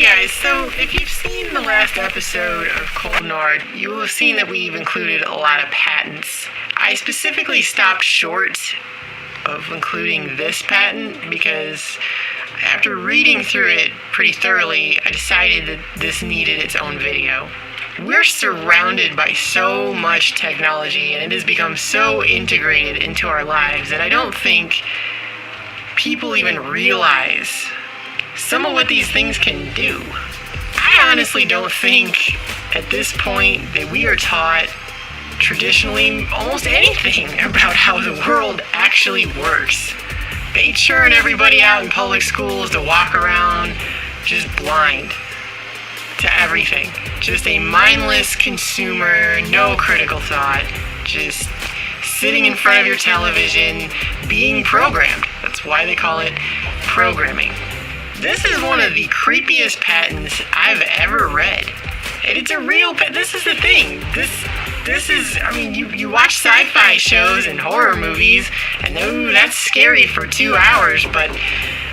Hey guys, so if you've seen the last episode of Cold Nard, you will have seen that we've included a lot of patents. I specifically stopped short of including this patent because after reading through it pretty thoroughly, I decided that this needed its own video. We're surrounded by so much technology and it has become so integrated into our lives that I don't think people even realize some of what these things can do. I honestly don't think at this point that we are taught traditionally almost anything about how the world actually works. They churn everybody out in public schools to walk around just blind to everything. Just a mindless consumer, no critical thought, just sitting in front of your television, being programmed. That's why they call it programming. This is one of the creepiest patents I've ever read. And it's a real this is the thing. This is, I mean, you watch sci-fi shows and horror movies, and that's scary for 2 hours, but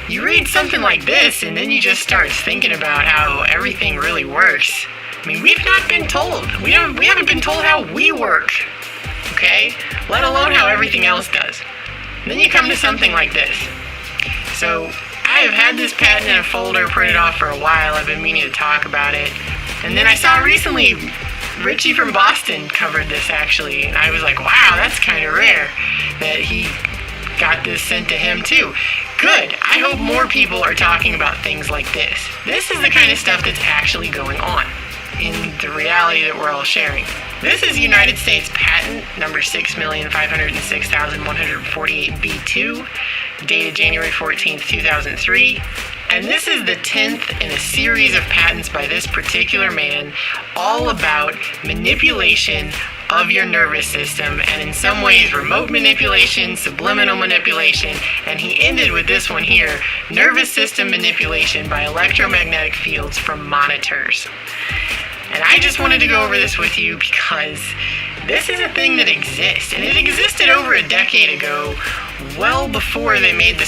you read something like this, and then you just start thinking about how everything really works. I mean, we've not been told. We haven't been told how we work, okay? Let alone how everything else does. And then you come to something like this. So, I have had this patent in a folder printed off for a while. I've been meaning to talk about it. And then I saw recently Richie from Boston covered this actually, and I was like, wow, that's kind of rare that he got this sent to him too. Good. I hope more people are talking about things like this. This is the kind of stuff that's actually going on in the reality that we're all sharing. This is United States Patent number 6,506,148B2, dated January 14th, 2003. And this is the 10th in a series of patents by this particular man, all about manipulation of your nervous system, and in some ways remote manipulation, subliminal manipulation, and he ended with this one here, nervous system manipulation by electromagnetic fields from monitors. And I just wanted to go over this with you because this is a thing that exists, and it existed over a decade ago, well before they made the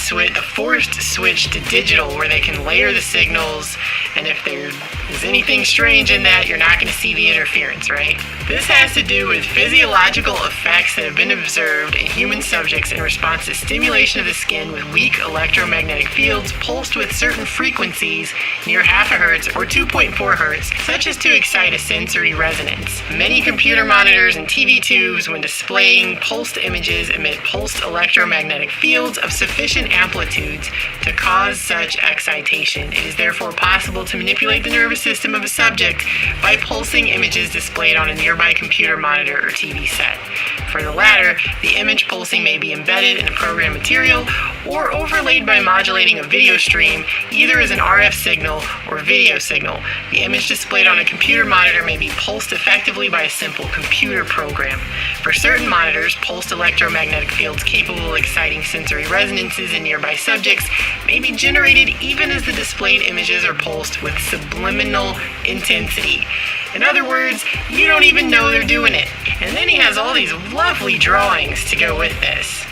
forced switch to digital, where they can layer the signals, and if there is anything strange in that, you're not going to see the interference, right? This has to do with physiological effects that have been observed in human subjects in response to stimulation of the skin with weak electromagnetic fields pulsed with certain frequencies near half a hertz or 2.4 hertz, such as to excite a sensory resonance. Many computer monitors and TV tubes, when displaying pulsed images, emit pulsed electromagnetic fields of sufficient amplitudes to cause such excitation. It is therefore possible to manipulate the nervous system of a subject by pulsing images displayed on a nearby computer monitor or TV set. For the latter, the image pulsing may be embedded in a program material or overlaid by modulating a video stream, either as an RF signal or video signal. The image displayed on a computer monitor may be pulsed effectively by a simple computer program. For certain monitors, pulsed electromagnetic fields capable of exciting sensory resonances in nearby subjects may be generated even as the displayed images are pulsed with subliminal intensity. In other words, you don't even know they're doing it. And then he has all these lovely drawings to go with this,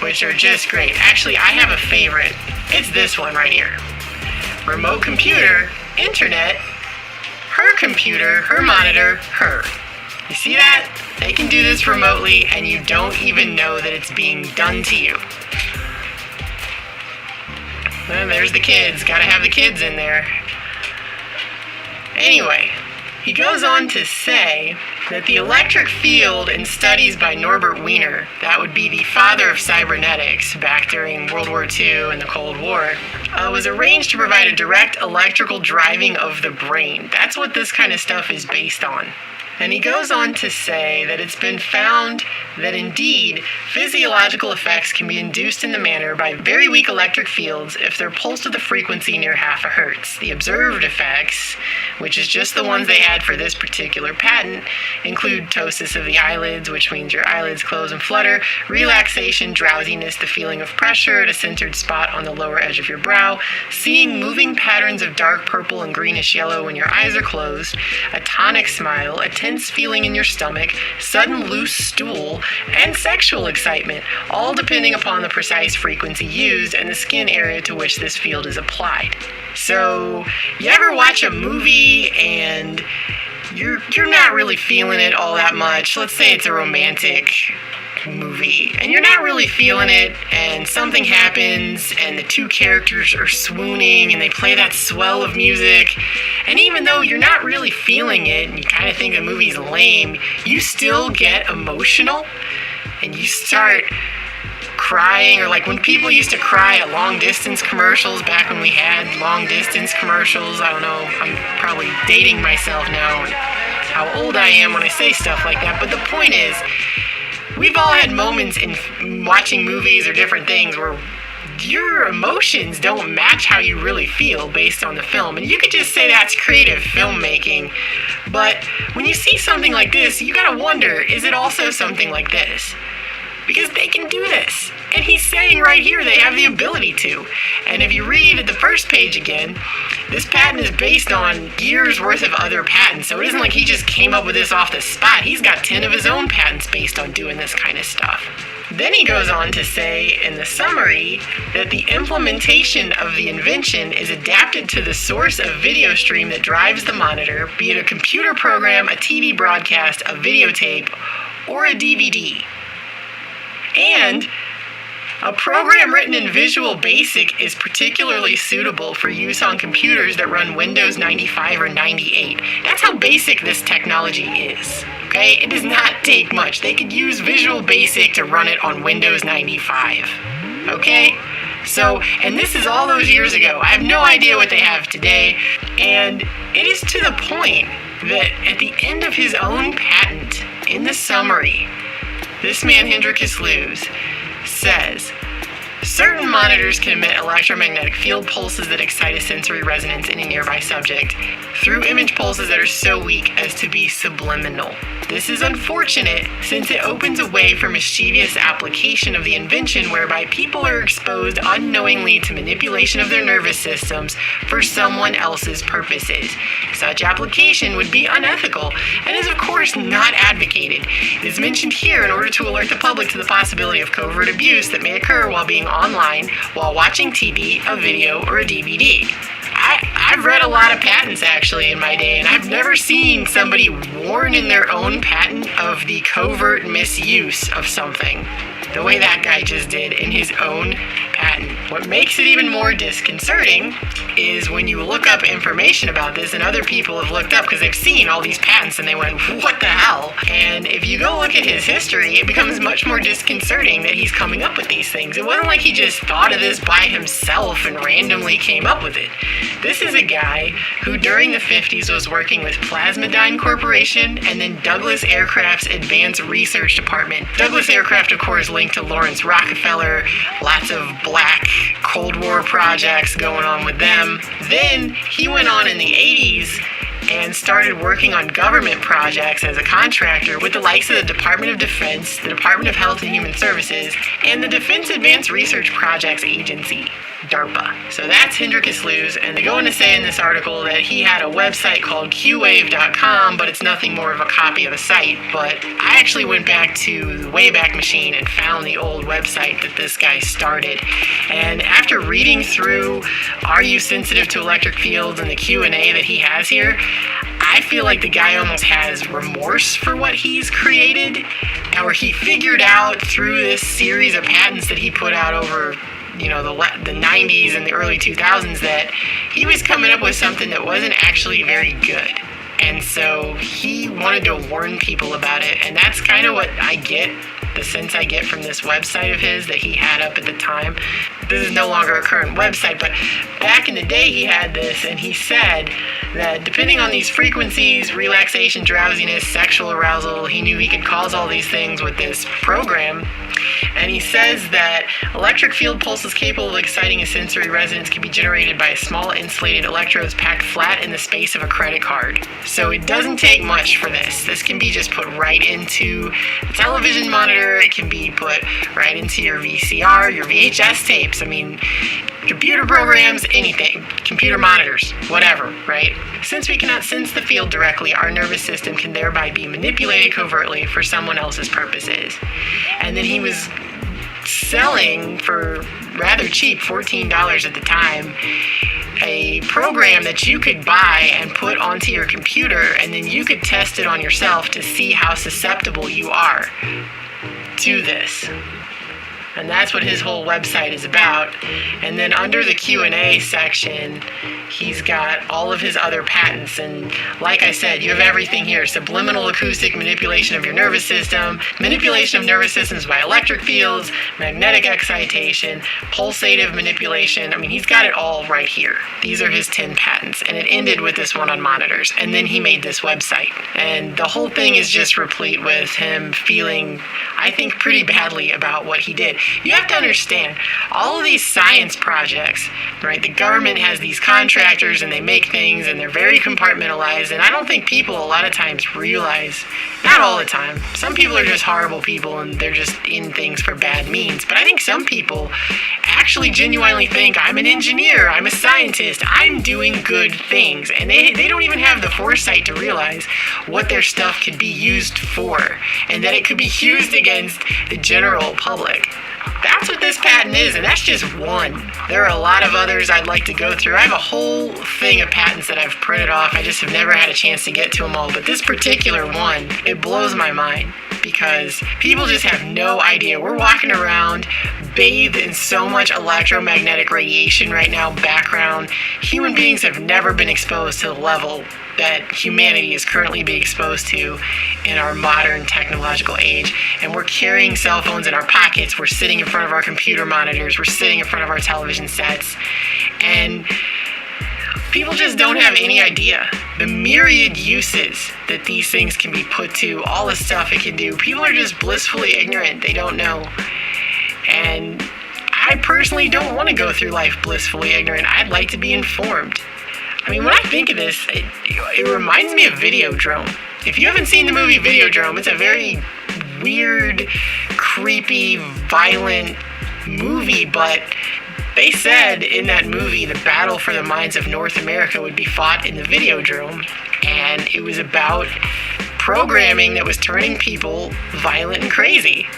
which are just great. Actually, I have a favorite. It's this one right here. Remote computer, internet, her computer, her monitor, her. You see that? They can do this remotely and you don't even know that it's being done to you. And there's the kids. Gotta have the kids in there. Anyway, he goes on to say that the electric field in studies by Norbert Wiener, that would be the father of cybernetics back during World War II and the Cold War, was arranged to provide a direct electrical driving of the brain. That's what this kind of stuff is based on. And he goes on to say that it's been found that indeed physiological effects can be induced in the manner by very weak electric fields if they're pulsed with a frequency near half a hertz. The observed effects, which is just the ones they had for this particular patent, include ptosis of the eyelids, which means your eyelids close and flutter, relaxation, drowsiness, the feeling of pressure at a centered spot on the lower edge of your brow, seeing moving patterns of dark purple and greenish yellow when your eyes are closed, a tonic smile, a intense feeling in your stomach, sudden loose stool, and sexual excitement, all depending upon the precise frequency used and the skin area to which this field is applied. So, you ever watch a movie and you're not really feeling it all that much? Let's say it's a romantic movie and you're not really feeling it, and something happens and the two characters are swooning and they play that swell of music, and even though you're not really feeling it and you kind of think the movie's lame, you still get emotional and you start crying. Or like when people used to cry at long distance commercials back when we had long distance commercials. I don't know, I'm probably dating myself now and how old I am when I say stuff like that, but the point is, we've all had moments in watching movies or different things where your emotions don't match how you really feel based on the film. And you could just say that's creative filmmaking. But when you see something like this, you gotta wonder, is it also something like this? Because they can do this. And he's saying right here they have the ability to. And if you read the first page again, this patent is based on years worth of other patents. So it isn't like he just came up with this off the spot. He's got 10 of his own patents based on doing this kind of stuff. Then he goes on to say in the summary that the implementation of the invention is adapted to the source of video stream that drives the monitor, be it a computer program, a TV broadcast, a videotape, or a DVD. And a program written in Visual Basic is particularly suitable for use on computers that run Windows 95 or 98. That's how basic this technology is, okay? It does not take much. They could use Visual Basic to run it on Windows 95, okay? So, and this is all those years ago. I have no idea what they have today, and it is to the point that at the end of his own patent, in the summary, this man, Hendrikus Lewes, says, certain monitors can emit electromagnetic field pulses that excite a sensory resonance in a nearby subject through image pulses that are so weak as to be subliminal. This is unfortunate since it opens a way for mischievous application of the invention whereby people are exposed unknowingly to manipulation of their nervous systems for someone else's purposes. Such application would be unethical and is of course not advocated. It is mentioned here in order to alert the public to the possibility of covert abuse that may occur while being online, while watching TV, a video, or a DVD. I've read a lot of patents actually in my day, and I've never seen somebody warn in their own patent of the covert misuse of something the way that guy just did in his own patent. What makes it even more disconcerting is when you look up information about this, and other people have looked up because they've seen all these patents and they went, what the hell? And if you go look at his history, it becomes much more disconcerting that he's coming up with these things. It wasn't like he just thought of this by himself and randomly came up with it. This is a guy who during the 50s was working with Plasmodine Corporation and then Douglas Aircraft's Advanced Research Department. Douglas Aircraft, of course, linked to Lawrence Rockefeller, lots of black Cold War projects going on with them. Then he went on in the 80s and started working on government projects as a contractor with the likes of the Department of Defense, the Department of Health and Human Services, and the Defense Advanced Research Projects Agency, DARPA. So that's Hendrikus Lewes, and they go on to say in this article that he had a website called QWave.com, but it's nothing more of a copy of a site. But I actually went back to the Wayback Machine and found the old website that this guy started. And after reading through Are You Sensitive to Electric Fields and the Q&A that he has here, I feel like the guy almost has remorse for what he's created, or he figured out through this series of patents that he put out over the 90s and the early 2000s that he was coming up with something that wasn't actually very good. And so he wanted to warn people about it, and that's kind of what I get, the sense I get from this website of his that he had up at the time. This is no longer a current website, but back in the day he had this, and he said that depending on these frequencies, relaxation, drowsiness, sexual arousal, he knew he could cause all these things with this program. And he says that electric field pulses capable of exciting a sensory resonance can be generated by small insulated electrodes packed flat in the space of a credit card. So it doesn't take much for this. This can be just put right into a television monitor. It can be put right into your VCR, your VHS tapes. types. I mean, computer programs, anything, computer monitors, whatever, right? Since we cannot sense the field directly, our nervous system can thereby be manipulated covertly for someone else's purposes. And then he was selling for rather cheap, $14 at the time, a program that you could buy and put onto your computer, and then you could test it on yourself to see how susceptible you are to this. And that's what his whole website is about. And then under the Q&A section, he's got all of his other patents. And like I said, you have everything here. Subliminal acoustic manipulation of your nervous system, manipulation of nervous systems by electric fields, magnetic excitation, pulsative manipulation. I mean, he's got it all right here. These are his 10 patents. And it ended with this one on monitors. And then he made this website. And the whole thing is just replete with him feeling, I think, pretty badly about what he did. You have to understand, all of these science projects, right? The government has these contractors and they make things and they're very compartmentalized. And I don't think people a lot of times realize, not all the time, some people are just horrible people and they're just in things for bad means. But I think some people actually genuinely think, I'm an engineer, I'm a scientist, I'm doing good things. And they don't even have the foresight to realize what their stuff could be used for and that it could be used against the general public. That's what this patent is, and that's just one. There are a lot of others I'd like to go through. I have a whole thing of patents that I've printed off. I just have never had a chance to get to them all. But this particular one, it blows my mind because people just have no idea. We're walking around bathed in so much electromagnetic radiation right now, background. Human beings have never been exposed to the level that humanity is currently being exposed to in our modern technological age. And we're carrying cell phones in our pockets. We're sitting in front of our computer monitors. We're sitting in front of our television sets. And people just don't have any idea the myriad uses that these things can be put to, all the stuff it can do. People are just blissfully ignorant. They don't know. And I personally don't want to go through life blissfully ignorant. I'd like to be informed. I mean, when I think of this, it reminds me of Videodrome. If you haven't seen the movie Videodrome, it's a very weird, creepy, violent movie, but they said in that movie the battle for the minds of North America would be fought in the Videodrome, and it was about programming that was turning people violent and crazy.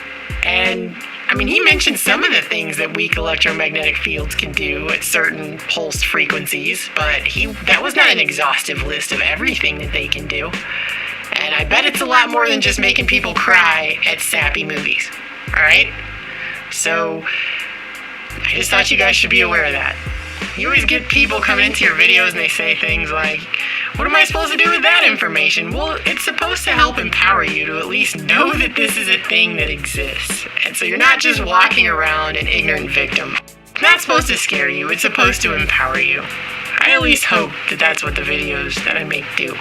And I mean, he mentioned some of the things that weak electromagnetic fields can do at certain pulsed frequencies, but that was not an exhaustive list of everything that they can do. And I bet it's a lot more than just making people cry at sappy movies. All right? So I just thought you guys should be aware of that. You always get people coming into your videos and they say things like, what am I supposed to do with that information? Well, it's supposed to help empower you to at least know that this is a thing that exists. And so you're not just walking around an ignorant victim. It's not supposed to scare you. It's supposed to empower you. I at least hope that that's what the videos that I make do.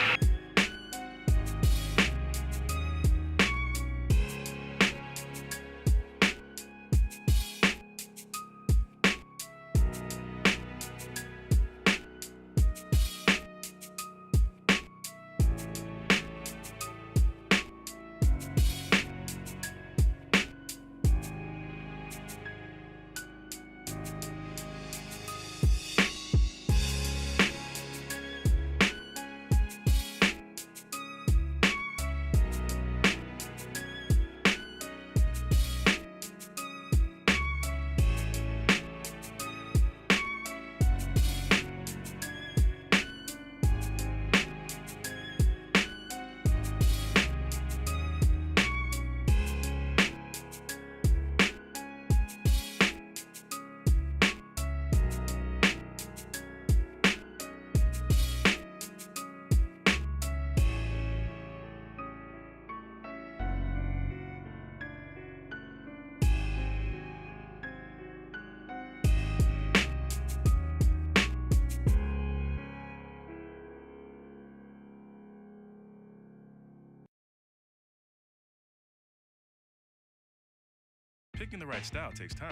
Picking the right style takes time.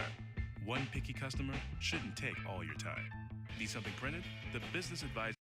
One picky customer shouldn't take all your time. Need something printed? The Business Advisor